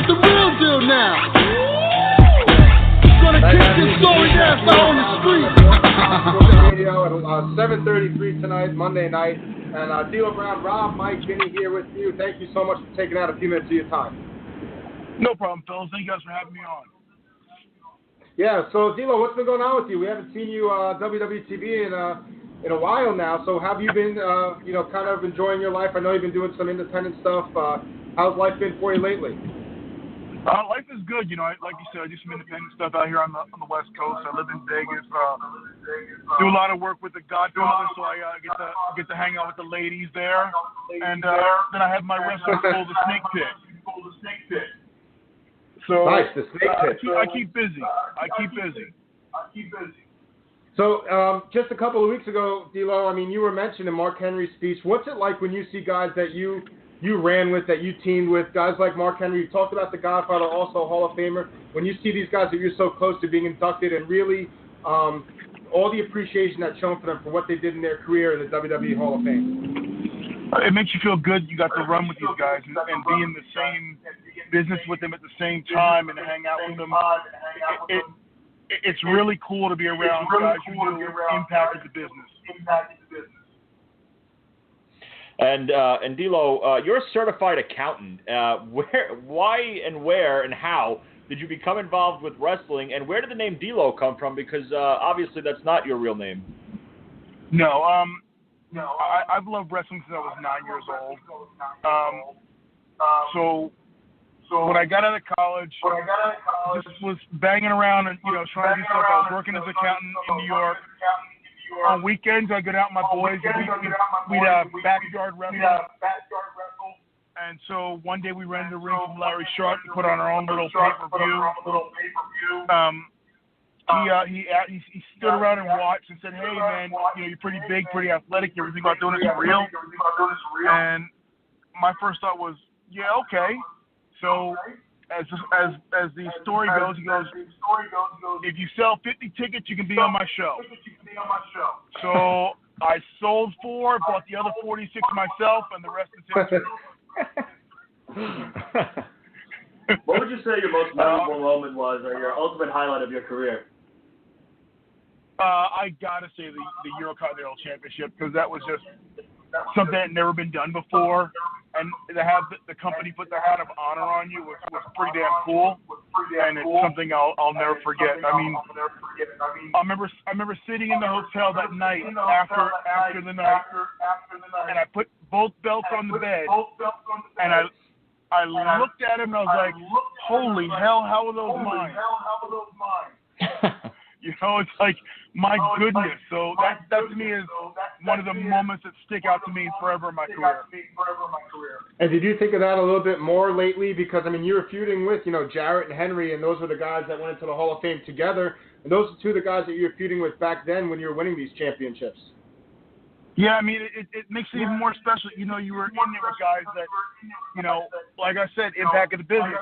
got the real deal now. Gonna kick this story ass out on the street. Radio at 7:33 tonight, Monday night. And D'Lo Brown, Rob, Mike, Vinny here with you. Thank you so much for taking out a few minutes of your time. No problem, fellas. Thank you guys for having me on. Yeah, so D'Lo, what's been going on with you? We haven't seen you WWTV in a while now. So have you been, kind of enjoying your life? I know you've been doing some independent stuff. How's life been for you lately? Life is good. Like you said, I do some independent stuff out here on the West Coast. I live in Vegas. Do a lot of work with the Godfather, so I get to hang out with the ladies there. And then I have my wrestling school, the Snake Pit. So nice, the Snake Pit. I keep busy. So just a couple of weeks ago, D'Lo, I mean, you were mentioning Mark Henry's speech. What's it like when you see guys that you ran with, that you teamed with, guys like Mark Henry? You talked about the Godfather, also a Hall of Famer. When you see these guys that you're so close to being inducted, and really all the appreciation that's shown for them for what they did in their career in the WWE Hall of Fame. It makes you feel good. You got to run with these guys and be in the same business with them at the same time and hang out with them. It's really cool to be around guys who impacted the business. And D'Lo, you're a certified accountant. Why and where and how did you become involved with wrestling, and where did the name D'Lo come from? Because obviously that's not your real name. No, I've loved wrestling since I was 9 years old. So when I got out of college, just was banging around and trying to do stuff. I was working as an accountant in New York. On weekends, I'd go out with my boys and we'd backyard wrestle. And so one day we rented a ring from Larry Sharp and put on our own little pay-per-view. He stood around and watched and said, "Hey man, you're pretty big, pretty athletic. You ever think about doing this for real?" And my first thought was, "Yeah, okay." So as the story goes, he goes, "If you sell 50 tickets, you can be on my show." So I sold 4, bought the other 46 myself, and the rest is history. What would you say your most memorable moment was, or your ultimate highlight of your career? I gotta say the Eurocontinental Championship, because that was just something that had never been done before, and to have the company put their hat of honor on you was pretty damn cool, and it's something I'll never forget. I remember sitting in the hotel that night after the night, and I put both belts on the bed, and I looked at him and I was like, "Holy hell, how are those mine?" It's like, my goodness. So that to me is one of the moments that stick out to me forever in my career. And did you think of that a little bit more lately? Because, I mean, you were feuding with, Jarrett and Henry, and those were the guys that went into the Hall of Fame together. And those are two of the guys that you were feuding with back then when you were winning these championships. Yeah, I mean, it makes it even more special. You were in there with guys that, like I said, impacted the business.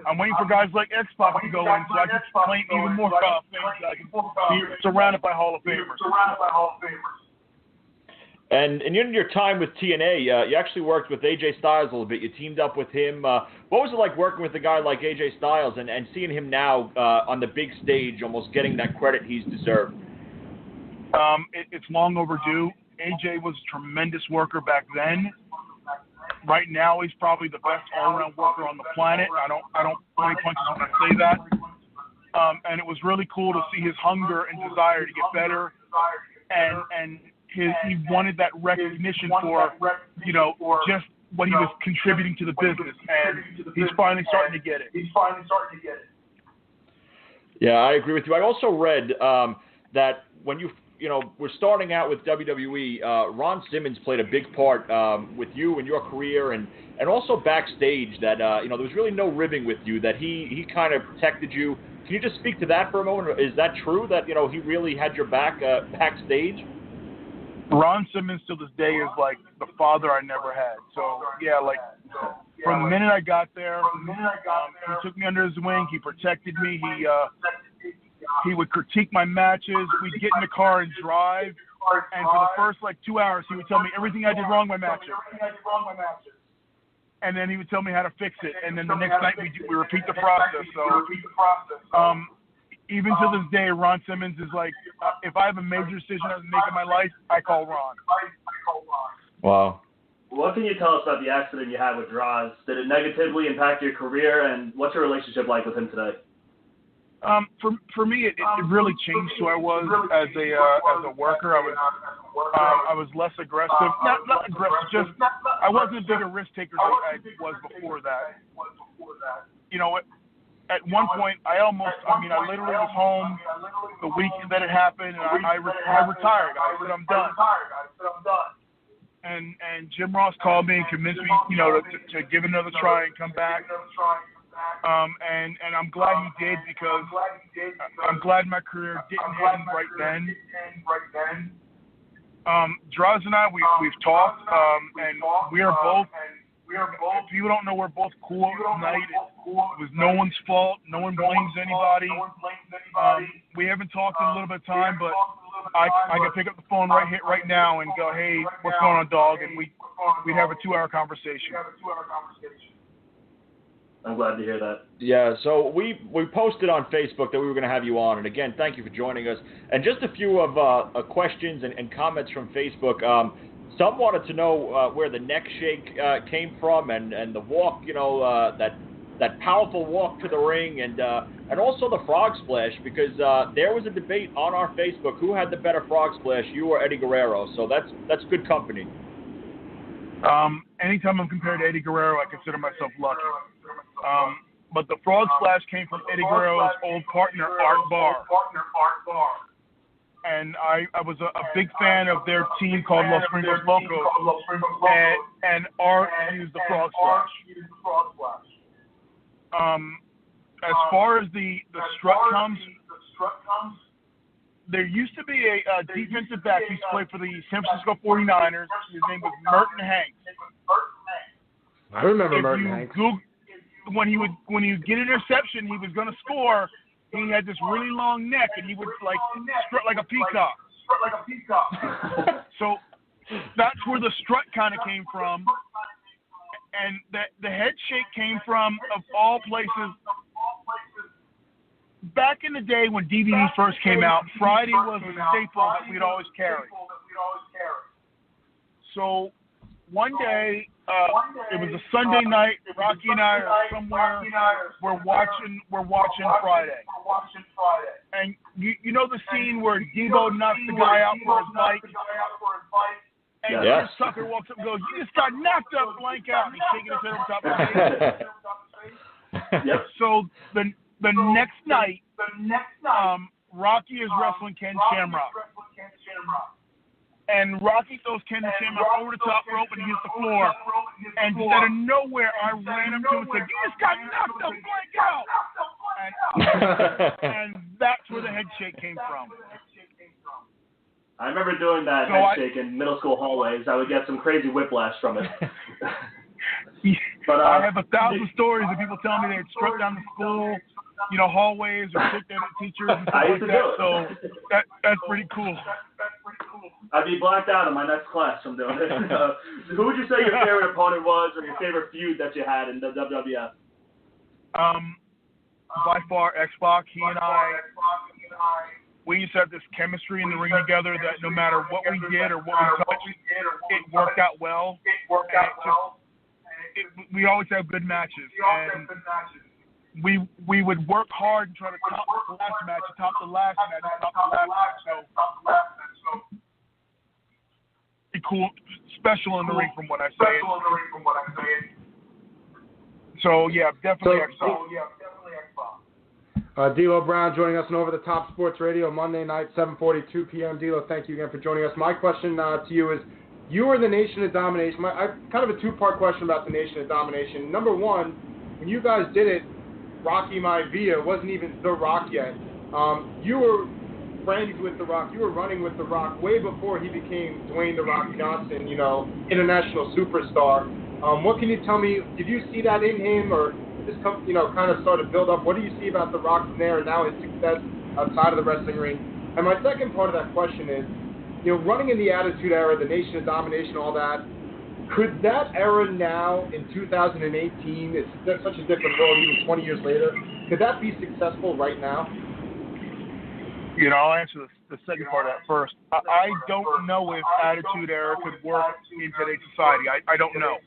I'm waiting for guys like X-Pac to go in so I can claim even more Hall of Fame. So I can be surrounded by Hall of Famers. And in your time with TNA, you actually worked with AJ Styles a little bit. You teamed up with him. What was it like working with a guy like AJ Styles and seeing him now on the big stage, almost getting that credit he's deserved? It's long overdue. AJ was a tremendous worker back then. Right now, he's probably the best all-around worker on the planet. I don't pull any punches when I say that. And it was really cool to see his hunger and desire to get better, and he wanted that recognition for just what he was contributing to the business, and he's finally starting to get it. Yeah, I agree with you. I also read that when you were starting out with WWE, Ron Simmons played a big part with you and your career, and also backstage that there was really no ribbing with you, that he kind of protected you. Can you just speak to that for a moment? Is that true that he really had your back backstage? Ron Simmons to this day is like the father I never had. So yeah, from the minute I got there, he took me under his wing. He protected me. He would critique my matches. We'd get in the car and drive, and for the first 2 hours, he would tell me everything I did wrong in my matches. and then he would tell me how to fix it, and then the next night we repeat the process. So, even to this day, Ron Simmons is like, if I have a major decision I have to make in my life, I call Ron. Wow. What can you tell us about the accident you had with Droz? Did it negatively impact your career, and what's your relationship like with him today? For me, it really changed who I was as a worker. I was less aggressive, not aggressive, just I wasn't as big a risk taker than I was before that. You know, at one point, I literally was home the week that it happened, and I retired. I said, I'm done. And Jim Ross called me and convinced me, to give another try and come back. And I'm glad he did, because I'm glad my career didn't end right then. Droz and I, we've talked, and we are both. If you don't know, we're both cool tonight. It was no one's fault. No one blames anybody. We haven't talked in a little bit of time, but I can pick up the phone right now and go, hey, what's going on, dog? And we have a 2-hour conversation. I'm glad to hear that. Yeah, so we posted on Facebook that we were going to have you on, and again, thank you for joining us. And just a few of questions and comments from Facebook. Some wanted to know where the neck shake came from, and the walk, that powerful walk to the ring, and also the frog splash, because there was a debate on our Facebook who had the better frog splash, you or Eddie Guerrero. So that's good company. Anytime I'm compared to Eddie Guerrero, I consider myself lucky. But the frog splash came from Eddie Guerrero's old partner, Art Barr. And I was a big fan of their team called Los Gringos Locos, and Art used the frog splash. As far as the strut comes, there used to be a defensive back who used to play for the San Francisco 49ers. His name was Merton Hanks. I remember Merton Hanks. When he would get an interception, he was going to score. He had this really long neck, and he would strut like a peacock. So that's where the strut kind of came from. And the head shake came from, of all places, back in the day when DVDs first came out, Friday was a staple that we'd always carry. So one day, it was a Sunday night, Rocky and I are somewhere, we're watching Friday. And you know the scene where Debo knocks the guy out for his bike? And the sucker walks up and goes, you just got knocked up, blank out. And he's shaking his head over top of his head. So the next night, Rocky is wrestling Ken Shamrock. And Rocky throws Ken Shamrock over the top rope and he hits the floor. And just out of nowhere, I ran up to him and said, you just got knocked up, blank out. And that's where the head shake came from. I remember doing that head shake in middle school hallways. I would get some crazy whiplash from it. But I have 1,000 stories of people telling me they had struck down the school, hallways, or kicked at teachers and stuff like that. So that's pretty cool. I'd be blacked out in my next class from doing it. Who would you say your favorite opponent was, or your favorite feud that you had in the WWF? By far, X-Pac. He and I, we used to have this chemistry in the ring together that no matter what we did or what we touched, it worked out well. We always have good matches. And we would work hard and try to top the last match, top the last match. So be cool, special in the ring from what I say. So yeah, definitely X-Pac. D'Lo Brown joining us on Over the Top Sports Radio Monday night, 7:42 p.m. D'Lo, thank you again for joining us. My question to you is, you were the Nation of Domination. I kind of a two-part question about the Nation of Domination. Number one, when you guys did it, Rocky Maivia wasn't even The Rock yet. You were friends with The Rock. You were running with The Rock way before he became Dwayne The Rock Johnson, international superstar. What can you tell me? Did you see that in him, or this kind of started to build up? What do you see about The Rock from there and now his success outside of the wrestling ring? And my second part of that question is, running in the Attitude Era, the Nation of Domination, all that, Could that era now in 2018, it's such a different world even 20 years later, could that be successful right now? I'll answer the second part of that first. I don't know if Attitude Era could work in today's society. I don't know.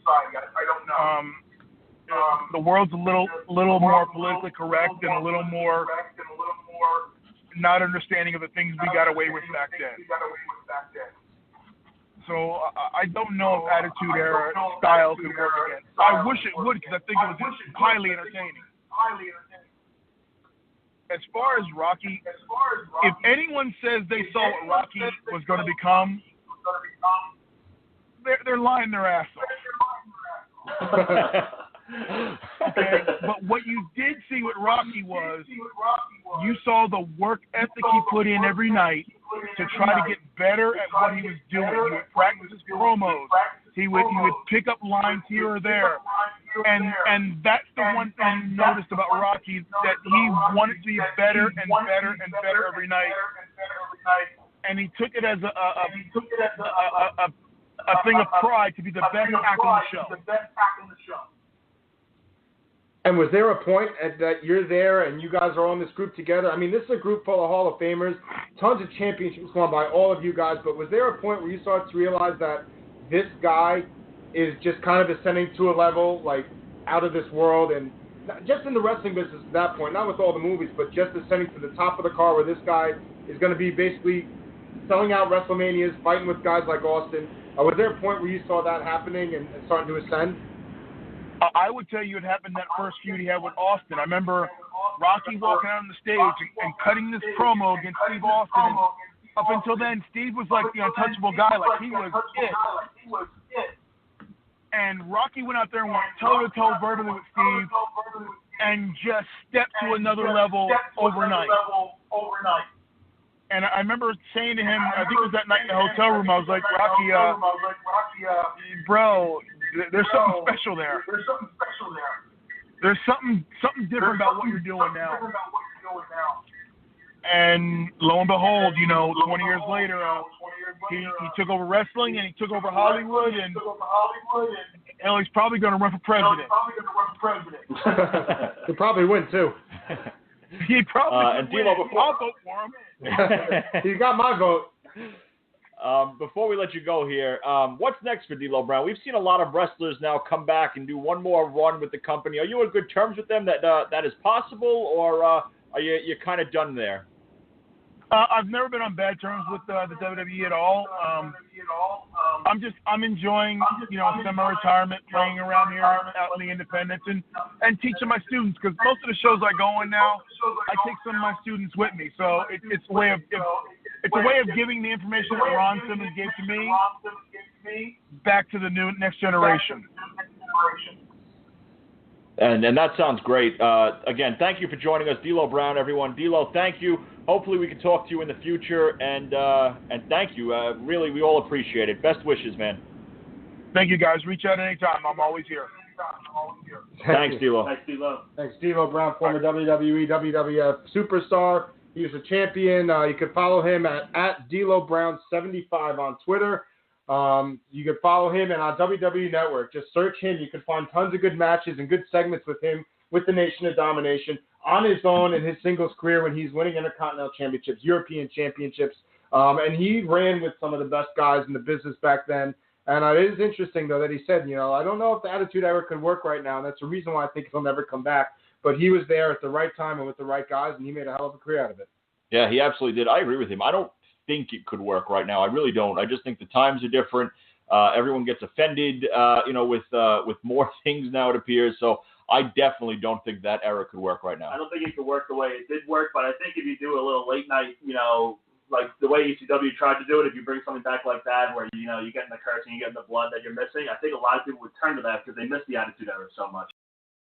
The world's a little more politically correct and a little more not understanding of the things we got away with back then. So I don't know if Attitude Era style could work again. I wish it would, because I think it was highly entertaining. As far as Rocky, if anyone says they saw what Rocky was going to become, they're lying their ass off. Okay, but what you did see with Rocky was you saw the work ethic he put in every night to try to get better at what he was doing. He would practice his promos. He would pick up lines here or there. And that's the one thing you noticed about Rocky, that he wanted to be better and better and better every night. And he took it as a thing of pride to be the best actor on the show. And was there a point that you're there and you guys are on this group together? I mean, this is a group full of Hall of Famers, tons of championships won by all of you guys, but was there a point where you started to realize that this guy is just kind of ascending to a level, like, out of this world, and just in the wrestling business at that point, not with all the movies, but just ascending to the top of the car where this guy is going to be basically selling out WrestleManias, fighting with guys like Austin? Was there a point where you saw that happening and starting to ascend? I would tell you it happened that first feud he had with Austin. I remember Rocky walking out on the stage and cutting this promo against Steve Austin. And up until then, Steve was like the untouchable guy, like he was it. And Rocky went out there and went toe-to-toe verbally with Steve and just stepped to another level overnight. And I remember saying to him, I think it was that night in the hotel room, I was like, Rocky, bro, there's something special there. There's something different about what you're doing now. And lo and behold, 20 years later, he took over wrestling and he took over Hollywood, and hell, he's probably going to run for president. He'll probably win too. He probably and win. I'll vote for him. He's got my vote. Before we let you go here, what's next for D'Lo Brown? We've seen a lot of wrestlers now come back and do one more run with the company. Are you on good terms with them that is possible, or are you kind of done there? I've never been on bad terms with the WWE at all. I'm enjoying, semi-retirement, playing around here out in the independents and teaching my students, because most of the shows I go on now, I take some of my students with me. So it's a way of giving the information that Ron Simmons gave to me back to the next generation. And that sounds great. Again, thank you for joining us, D'Lo Brown, everyone. D'Lo, thank you. Hopefully we can talk to you in the future, and thank you. Really, we all appreciate it. Best wishes, man. Thank you, guys. Reach out anytime. I'm always here. Thanks, D'Lo. Thanks, D'Lo. Thanks, D'Lo Brown, former WWE, WWF Super Star. He was a champion. You can follow him at D'Lo Brown 75 on Twitter. You can follow him and on WWE Network. Just search him. You can find tons of good matches and good segments with him with the Nation of Domination on his own in his singles career when he's winning Intercontinental Championships, European Championships. And he ran with some of the best guys in the business back then. And it is interesting, though, that he said, I don't know if the Attitude Era could work right now. And that's the reason why I think he'll never come back. But he was there at the right time and with the right guys, and he made a hell of a career out of it. Yeah, he absolutely did. I agree with him. I don't think it could work right now. I really don't. I just think the times are different. Everyone gets offended, with more things now, it appears. So I definitely don't think that era could work right now. I don't think it could work the way it did work, but I think if you do a little late night, like the way ECW tried to do it, if you bring something back like that where, you get in the curse and you get in the blood that you're missing, I think a lot of people would turn to that because they miss the Attitude Era so much.